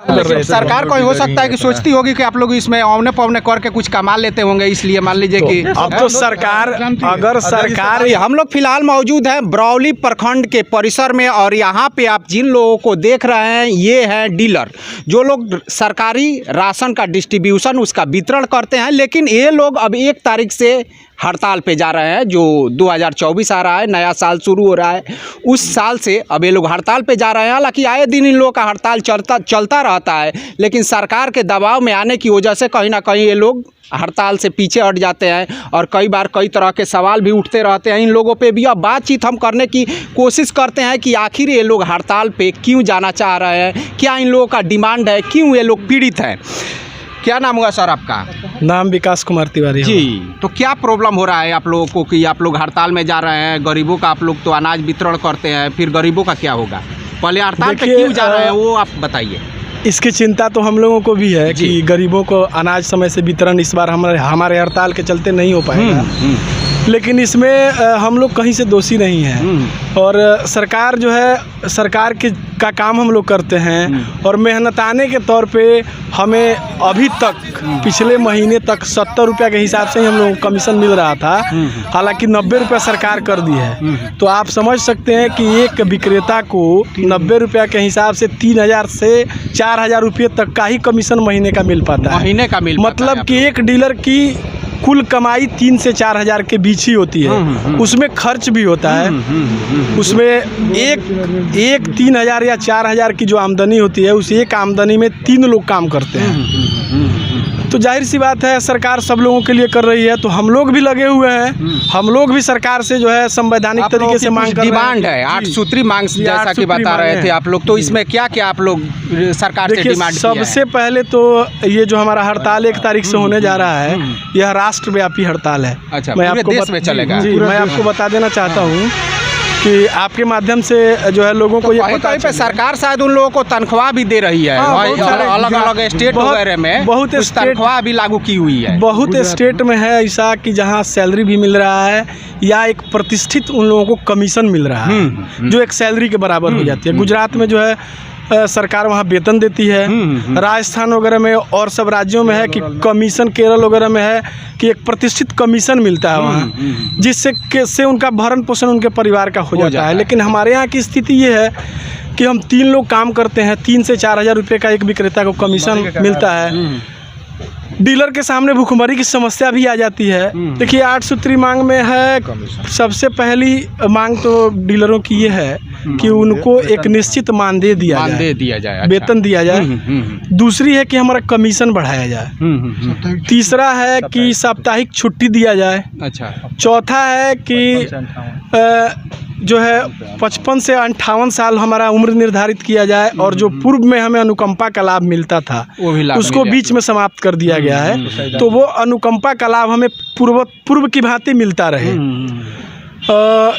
लेकिन सरकार को हो सकता है कि सोचती होगी कि आप लोग इसमें औने पौने करके कुछ कमा लेते होंगे, इसलिए मान लीजिए कि अब तो सरकार अगर सरकार हम लोग फिलहाल मौजूद हैं बरौली प्रखंड के परिसर में, और यहाँ पे आप जिन लोगों को देख रहे हैं ये हैं डीलर, जो लोग सरकारी राशन का डिस्ट्रीब्यूशन उसका वितरण करते हैं। लेकिन ये लोग अब 1 तारीख से हड़ताल पे जा रहे हैं, जो 2024 आ रहा है, नया साल शुरू हो रहा है, उस साल से अब ये लोग हड़ताल पे जा रहे हैं। हालांकि आए दिन इन लोगों का हड़ताल चलता रहता है, लेकिन सरकार के दबाव में आने की वजह से कहीं ना कहीं ये लोग हड़ताल से पीछे हट जाते हैं, और कई बार कई तरह के सवाल भी उठते रहते हैं इन लोगों पे भी। अब बातचीत हम करने की कोशिश करते हैं कि आखिर ये लोग हड़ताल पे क्यों जाना चाह रहे हैं, क्या इन लोगों का डिमांड है, क्यों ये लोग पीड़ित हैं। क्या नाम हुआ सर आपका? नाम विकास कुमार तिवारी जी। तो क्या प्रॉब्लम हो रहा है आप लोगों को कि आप लोग हड़ताल में जा रहे हैं? गरीबों का आप लोग तो अनाज वितरण करते हैं, फिर गरीबों का क्या होगा? पहले हड़ताल पे क्यों जा रहे हैं वो आप बताइए। इसकी चिंता तो हम लोगों को भी है कि गरीबों को अनाज समय से वितरण इस बार हमारे हड़ताल के चलते नहीं हो पाएगा। लेकिन इसमें हम लोग कहीं से दोषी नहीं हैं, और सरकार जो है सरकार का काम हम लोग करते हैं, और मेहनताने के तौर पे हमें अभी तक पिछले महीने तक 70 रुपये के हिसाब से ही हम लोगों को कमीशन मिल रहा था। हालांकि 90 रुपये सरकार कर दी है। तो आप समझ सकते हैं कि एक विक्रेता को 90 रुपये के हिसाब से 3000 से 4000 रुपये तक का ही कमीशन महीने का मिल पाता है। महीने का मिल मतलब कि एक डीलर की कुल कमाई 3 से 4000 के बीच ही होती है। उसमें खर्च भी होता है। उसमें एक 3000 या 4000 की जो आमदनी होती है, उस एक आमदनी में 3 लोग काम करते हैं। तो जाहिर सी बात है सरकार सब लोगों के लिए कर रही है, तो हम लोग भी लगे हुए हैं। हम लोग भी सरकार से जो है संवैधानिक तरीके से मांग कर रहे हैं। डिमांड है 8 सूत्री मांग जैसा कि बता रहे थे आप लोग। तो इसमें क्या क्या आप लोग सरकार से डिमांड किया है? सबसे पहले तो ये जो हमारा हड़ताल 1 तारीख से होने जा रहा है, यह राष्ट्रव्यापी हड़ताल है। अच्छा, पूरे देश में चलेगा? जी, मैं आपको बता देना चाहता हूँ कि आपके माध्यम से जो है लोगों को ये पता है सरकार शायद उन लोगों को तनख्वाह भी दे रही है। अलग अलग स्टेट वगैरह में बहुत तनख्वाह भी लागू की हुई है। बहुत स्टेट में है ऐसा कि जहाँ सैलरी भी मिल रहा है, या एक प्रतिष्ठित उन लोगों को कमीशन मिल रहा है, जो एक सैलरी के बराबर हो जाती है। गुजरात में जो है सरकार वहाँ वेतन देती है। राजस्थान वगैरह में और सब राज्यों में है कि कमीशन, केरल वगैरह में है कि एक प्रतिष्ठित कमीशन मिलता है वहाँ, जिससे उनका भरण पोषण उनके परिवार का हो जाता है। लेकिन हमारे यहाँ की स्थिति ये है कि हम 3 लोग काम करते हैं, 3 से 4000 रुपये का एक विक्रेता को कमीशन मिलता है। डीलर के सामने भूखमरी की समस्या भी आ जाती है। देखिए 8 सूत्री मांग में है, सबसे पहली मांग तो डीलरों की ये है कि उनको एक निश्चित मानदेय दिया जाए, वेतन दिया जाए। दूसरी है कि हमारा कमीशन बढ़ाया जाए। तीसरा है कि साप्ताहिक छुट्टी दिया जाए। अच्छा। चौथा है कि जो है 55 से 58 साल हमारा उम्र निर्धारित किया जाए, और जो पूर्व में हमें अनुकंपा का लाभ मिलता था उसको बीच में समाप्त कर दिया गया है। तो वो अनुकंपा का लाभ हमें पूर्व की भांति मिलता रहे।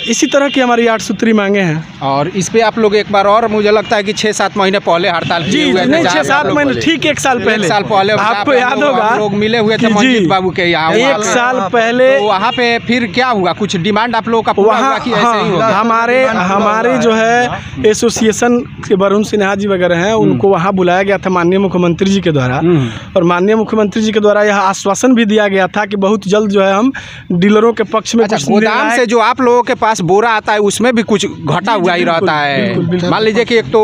इसी तरह की हमारी 8 सूत्री मांगे हैं। और इस पे आप लोग एक बार और, मुझे लगता है कि 6-7 महीने पहले हड़ताल जी नहीं 6-7 महीने ठीक 1 साल पहले आपको याद होगा लोग मिले हुए थे मंजीत बाबू के यहाँ 1 साल पहले। तो वहाँ पे फिर क्या हुआ? कुछ डिमांड आप लोगों का पूरा हुआ कि ऐसे ही होगा? हमारे जो है एसोसिएशन के वरुण सिन्हा जी वगैरह हैं, उनको वहाँ बुलाया गया था माननीय मुख्यमंत्री जी के द्वारा, और माननीय मुख्यमंत्री जी के द्वारा यह आश्वासन भी दिया गया था कि बहुत जल्द जो है हम डीलरों के पक्ष में गोदाम से जो आप लोगों के पास बोरा आता है उसमें भी कुछ घटा हुआ ही रहता है। मान लीजिए कि एक तो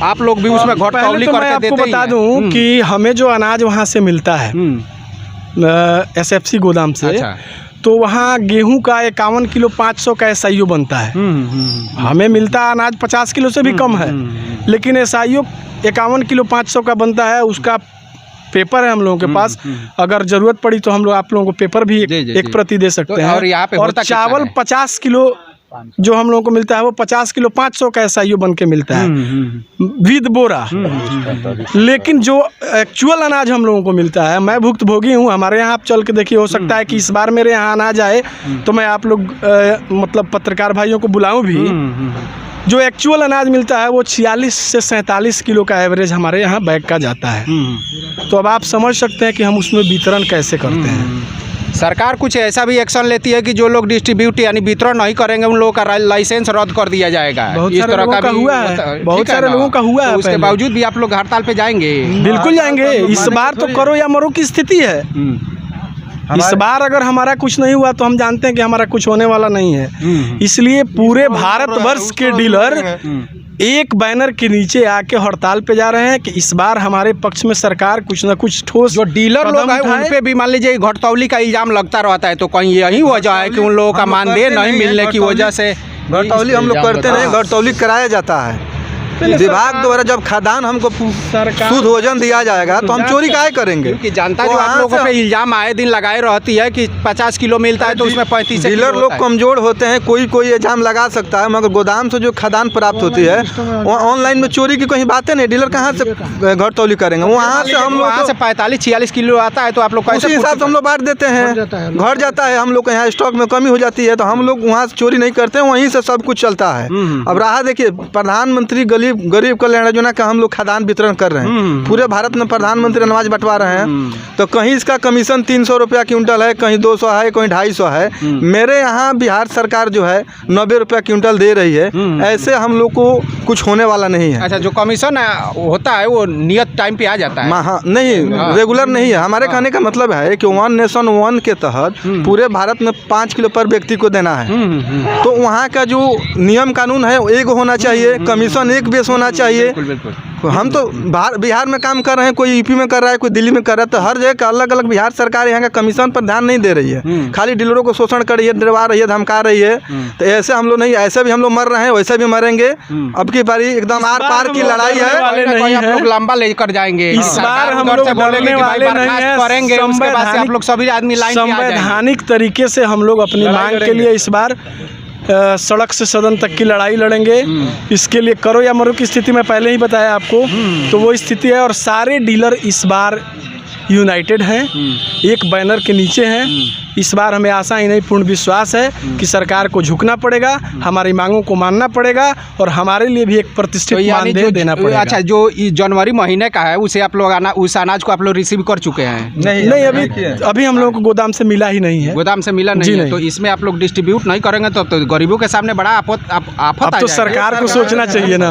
आप लोग भी उसमें घटौली करके देते हैं। आपको बता दूं कि हमें जो अनाज वहाँ से मिलता है SFC गोदाम से, तो वहाँ गेहूं का 51 किलो 500 का SIO बनता है। हमें मिलता है अनाज 50 किलो से भी कम है, लेकिन SIO 51 किलो 500 का बनता है। उसका पेपर है हम लोगों के पास, अगर ज़रूरत पड़ी तो हम लोग आप लोगों को पेपर भी एक प्रति दे सकते हैं। और चावल 50 किलो जो हम लोगों को मिलता है वो 50 किलो 500 का SIO बन के मिलता है विद बोरा। लेकिन जो एक्चुअल अनाज हम लोगों को मिलता है, मैं भुक्तभोगी हूँ, हमारे यहाँ आप चल के देखिए, हो सकता है कि इस बार मेरे यहाँ अनाज आए तो मैं आप लोग मतलब पत्रकार भाइयों को बुलाऊँ भी। जो एक्चुअल अनाज मिलता है वो 46 से 47 किलो का एवरेज हमारे यहाँ बैग का जाता है। तो अब आप समझ सकते हैं कि हम उसमें वितरण कैसे करते हैं। सरकार कुछ ऐसा भी एक्शन लेती है कि जो लोग डिस्ट्रीब्यूट यानी वितरण नहीं करेंगे उन लोगों का लाइसेंस रद्द कर दिया जाएगा। बहुत इस सारे तरह लोगों का हुआ है, बहुत सारे लोगों का हुआ है। उसके बावजूद भी आप लोग हड़ताल पे जाएंगे? बिल्कुल जाएंगे। इस बार तो करो या मरो की स्थिति है। इस बार अगर हमारा कुछ नहीं हुआ तो हम जानते हैं कि हमारा कुछ होने वाला नहीं है। इसलिए पूरे भारतवर्ष के डीलर एक बैनर के नीचे आके हड़ताल पे जा रहे हैं कि इस बार हमारे पक्ष में सरकार कुछ न कुछ ठोस जो डीलर लोग हैं उन पे भी मान लीजिए घटतौली का इल्जाम लगता रहता है, तो कहीं यही वजह है कि उन लोगों का मानदेय नहीं मिलने की वजह से घटतौली हम लोग करते नहीं, घटतौली कराया जाता है विभाग द्वारा। जब खाद्यान्न हमको शुद्ध भोजन दिया जाएगा तो हम चोरी काहे करेंगे? क्योंकि जानता जो आप लोगों पे इल्जाम आए दिन लगाए रहती है कि 50 किलो मिलता है तो उसमें 35 डीलर लोग कमजोर होते हैं, कोई इल्जाम लगा सकता है, मगर गोदाम से जो खाद्यान्न प्राप्त होती है वहाँ ऑनलाइन में चोरी की कहीं बातें नहीं। डीलर कहाँ से घटतौली करेंगे? वहाँ से हम लोग से 45-46 किलो आता है तो आप लोग उसी हिसाब से हम लोग बांट देते हैं, घर जाता है। हम लोग के यहाँ स्टॉक में कमी हो जाती है तो हम लोग वहाँ से चोरी नहीं करते हैं, वहीं से सब कुछ चलता है। अब रहा देखिए, प्रधानमंत्री गरीब कल्याण योजना का हम लोग खाद्यान्न वितरण कर रहे हैं, पूरे भारत में प्रधानमंत्री अनाज बंटवा रहे हैं, तो कहीं इसका कमीशन 300 रुपया क्विंटल है, कहीं 200 है, कहीं 250 है। मेरे यहाँ बिहार सरकार जो है 90 रुपया क्विंटल दे रही है। ऐसे हम लोग को कुछ होने वाला नहीं है। अच्छा, जो कमीशन होता है वो नियत टाइम पे आ जाता है? नहीं, रेगुलर नहीं है। हमारे कहने का मतलब है कि 1 नेशन 1 के तहत पूरे भारत में 5 किलो पर व्यक्ति को देना है, तो वहाँ का जो नियम कानून है एक होना चाहिए, कमीशन एक बेस होना चाहिए। बिल्कुल। हम तो बिहार में काम कर रहे हैं, कोई यूपी में कर रहा है, कोई दिल्ली में कर रहा है, तो हर जगह अलग अलग बिहार सरकार यहाँ का कमीशन पर ध्यान नहीं दे रही है, खाली डीलरों को शोषण कर रही है, डरवा रही है, धमका रही है। तो ऐसे हम लोग नहीं, ऐसे भी हम लोग मर रहे हैं, वैसे भी मरेंगे। अब की बारी एकदम आर पार की लड़ाई है, आप लोग लंबा लेकर जाएंगे। इस बार हम लोग डरने वाले नहीं हैं, करेंगे, उसके बाद से आप लोग सभी आदमी लाइन पे आ जाएंगे। संवैधानिक तरीके से हम लोग अपनी मांग के लिए इस बार सड़क से सदन तक की लड़ाई लड़ेंगे। इसके लिए करो या मरो की स्थिति में पहले ही बताया आपको, तो वो स्थिति है। और सारे डीलर इस बार यूनाइटेड हैं, एक बैनर के नीचे हैं। इस बार हमें आशा ही नहीं पूर्ण विश्वास है कि सरकार को झुकना पड़ेगा, हमारी मांगों को मानना पड़ेगा और हमारे लिए भी एक प्रतिष्ठित मानदेय देना पड़ेगा। अच्छा, जो जनवरी महीने का है उसे आप लोग उस अनाज को आप लोग रिसीव कर चुके हैं? नहीं, अभी हम लोगों को गोदाम से मिला ही नहीं है। गोदाम से मिला नहीं है, तो इसमें आप लोग डिस्ट्रीब्यूट नहीं करेंगे तो गरीबों के सामने बड़ा आफत अब तो सरकार को सोचना चाहिए ना,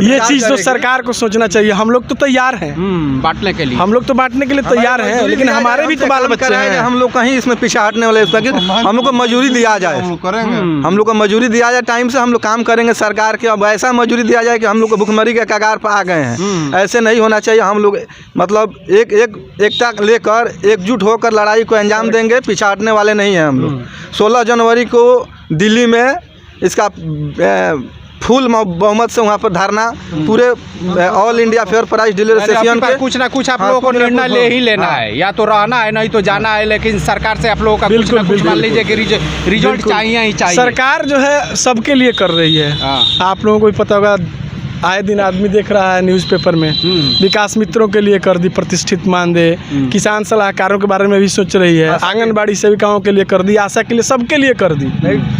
ये चीज़ तो सरकार को सोचना चाहिए। हम लोग तो तैयार हैं बांटने के लिए, हम लोग तो बांटने के लिए तैयार हैं, लेकिन हमारे भी तो बाल बच्चे हैं। हम लोग कहीं इसमें पीछे हटने वाले कि हम लोग को मजदूरी दिया जाए, हम लोग को मजदूरी दिया जाए, टाइम से हम लोग काम करेंगे सरकार के। अब ऐसा मजदूरी दिया जाए कि हम लोग को भुखमरी के कगार पर आ गए हैं, ऐसे नहीं होना चाहिए। हम लोग मतलब एकता लेकर एकजुट होकर लड़ाई को अंजाम देंगे, पीछे हटने वाले नहीं हैं हम लोग। 16 जनवरी को दिल्ली में इसका फुल बहुमत से वहाँ पर धरना, पूरे all India fair price dealer association के कुछ ना कुछ आप लोगों को निर्णय ले ही लेना है, या तो रहना है नहीं तो जाना है, लेकिन सरकार से आप लोगों का कुछ ना कुछ मान लीजिए कि रिजल्ट चाहिए ही चाहिए। सरकार जो है सबके लिए कर रही है। आप लोगों को भी पता होगा, आए दिन आदमी देख रहा है न्यूज़पेपर में, विकास मित्रों के लिए कर दी प्रतिष्ठित मानदेय, किसान सलाहकारों के बारे में भी सोच रही है, आंगनबाड़ी सेविकाओं के लिए कर दी, आशा के लिए सबके लिए कर दी।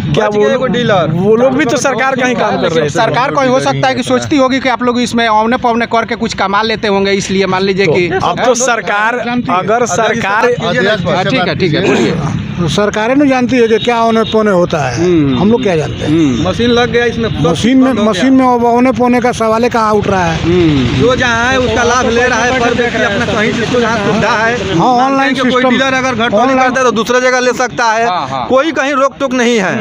क्या वो लोग भी तो सरकार का ही काम कर रहे हैं। सरकार को हो सकता है कि सोचती होगी कि आप लोग इसमें औने पौने करके कुछ कमा लेते होंगे, इसलिए मान लीजिए कि अब तो सरकार, अगर सरकार ठीक है बोलिए, सरकारें नहीं जानती है कि क्या औने पौने होता है, हम लोग क्या जानते हैं। मशीन लग गया इसमें, मशीन में औने पौने का सवाल है, कहाँ उठ रहा है। जो जहाँ है उसका लाभ ले रहा है, पर व्यक्ति अपना कहीं जिसको जहाँ सुविधा है। हाँ, ऑनलाइन कोई डीलर अगर घटतौली करता है तो दूसरे जगह ले सकता है, कोई कहीं रोक टोक नहीं है।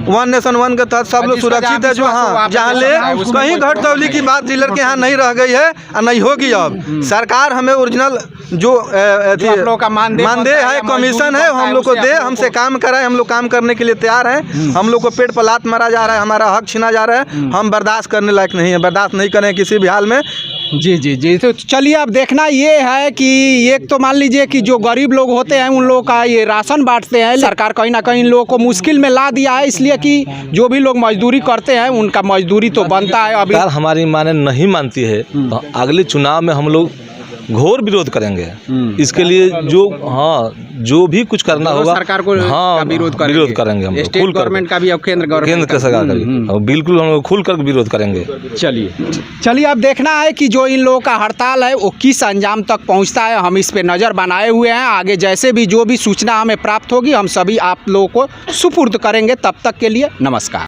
1 नेशन 1 के तहत सब लोग सुरक्षित है। जो हाँ जहाँ ले, कहीं घटतौली की बात डीलर के यहाँ नहीं रह गई है और नहीं होगी। अब सरकार हमें ओरिजिनल जो मानदेय है, कमीशन है, हम लोग को दे, हमसे काम कराए। हम लोग काम करने के लिए तैयार हैं। हम लोग को पेट पर लात मारा जा रहा है, हमारा हक छीना जा रहा है, हम बर्दाश्त करने लायक नहीं है, बर्दाश्त नहीं करें किसी भी हाल में। जी। तो चलिए, अब देखना ये है कि एक तो मान लीजिए कि जो गरीब लोग होते हैं उन लोगों का ये राशन बांटते हैं, सरकार कहीं ना कहीं लोगों को मुश्किल में ला दिया है, इसलिए कि जो भी लोग मजदूरी करते हैं उनका मजदूरी तो बनता है। अभी हमारी माने नहीं मानती है तो अगले चुनाव में हम लोग घोर विरोध करेंगे। इसके लिए जो भी कुछ करना होगा सरकार को का विरोध करेंगे हम लोग, स्टेट गवर्नमेंट का भी और केंद्र गवर्नमेंट के सरकार का भी, और बिल्कुल हम लोग खुल कर विरोध करेंगे। चलिए अब देखना है कि जो इन लोगों का हड़ताल है वो किस अंजाम तक पहुंचता है। हम इस पे नज़र बनाए हुए हैं। आगे जैसे भी जो भी सूचना हमें प्राप्त होगी हम सभी आप लोगों को सुपुर्द करेंगे। तब तक के लिए नमस्कार।